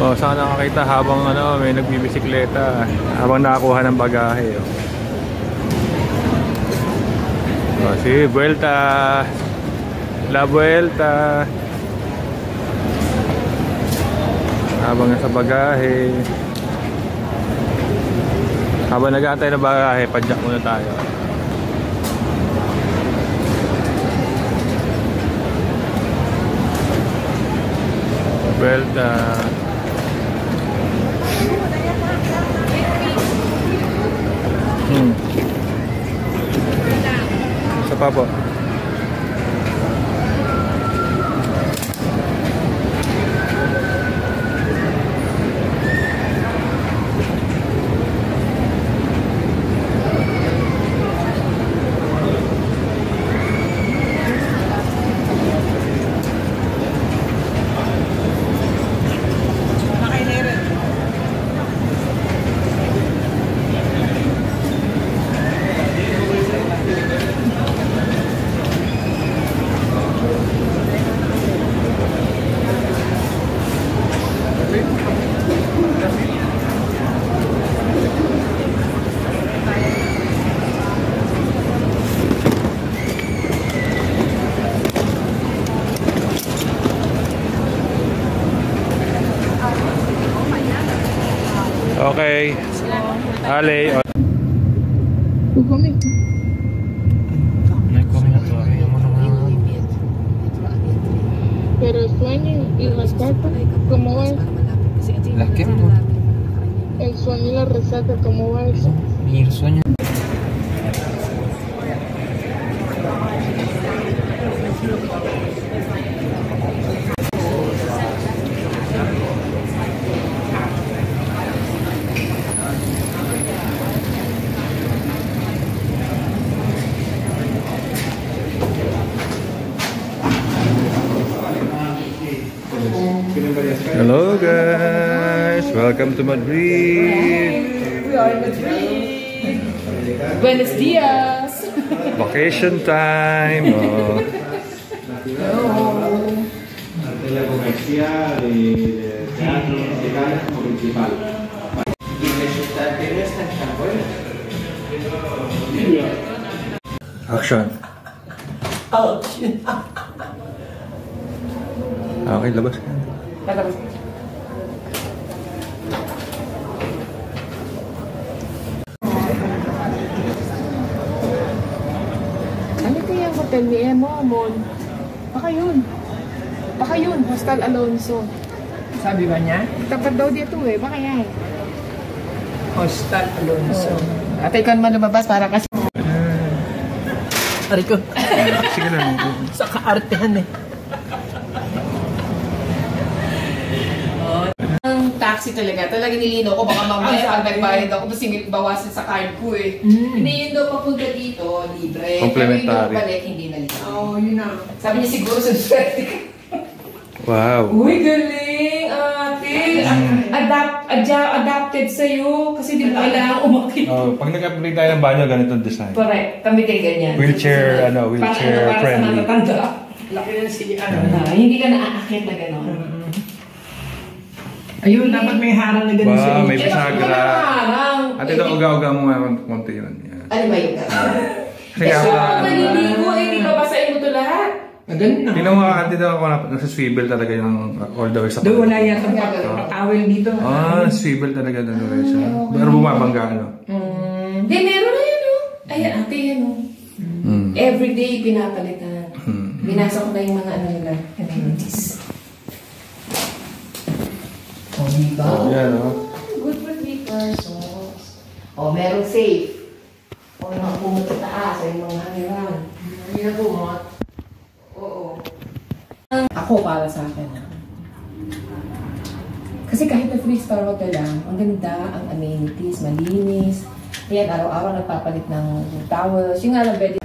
Oh, saan nakakita habang ano, may nagbibisikleta habang nakakuha ng bagahe. Oh, si Vuelta. La Vuelta. Habang nasa bagahe. Habang nag-aantay ng bagahe, padyak muna tayo. Vuelta. Isa pa po. Okay. Ale. Pero el sueño y la resaca, ¿cómo va eso? ¿La qué? El sueño y la resaca, ¿cómo va eso? Y el sueño. Hello guys, welcome to Madrid. We are in Madrid. Buenos dias. Vacation time. Oh. La comercial de teatro musical como principal. Y resulta que no es tan buena. Action. Okay, labas ka. Ano kaya ang hotel ni Emo, Amon? Baka yun, Hostel Alonso. Sabi ba niya? Tapat daw dito eh, baka yan. Hostel Alonso. At ikaw naman lumabas para kasi... Ari ko. Sige lang. Sa kaartehan eh. Ang taxi talaga nilino ko, baka mamaya pag nagbayad ako, masingit bawasan sa card ko eh. Hindi yun daw papunta dito, libre. Complementary. Pero yun daw balik, hindi na libre. Oh, yun na. Sabi niya siguro sa swerte ka. Wow. Uy, galing, ate. Adapted sa'yo. Kasi di mo kailangan umakit. Oh, pag nag-upgrade tayo ng banyo, ganitong design. Correct. Kami din ganyan. Wheelchair, wheelchair friendly. Para sa matatanda. Laki na si hindi ka naaakit na gano'n. Ayun, dapat may harang na ganun Wow, may Kaya bisagra. harang. At ito, uga-uga mo nga konti yun. Yeah. Ano ba yun? Kasi So, nga, maliligo eh, di ba basahin mo ito lahat? Ganun na. tingnan mo nga, dito ako nasa swivel talaga yung all the way sa Doon wala yata patawel dito. Ah, swivel talaga doon ulit siya. Pero bumabangga, ano? Di, meron na yun, oh. Ayan, ate, yan, oh. Everyday pinapalitan. Binasa ko na yung mga ano nila, amenities. Oh, diba? Yan, oh. Good for 3 persons. Oh, meron safe. O, yung mga pumunta taas, ay mga haniran. Hindi na bumot. Oo. Ako, para sa akin, kasi kahit na 3-star hotel lang, ang ganda, ang amenities, malinis. Ayan, araw-araw nagpapalit ng towels. Yung nga lang, pwede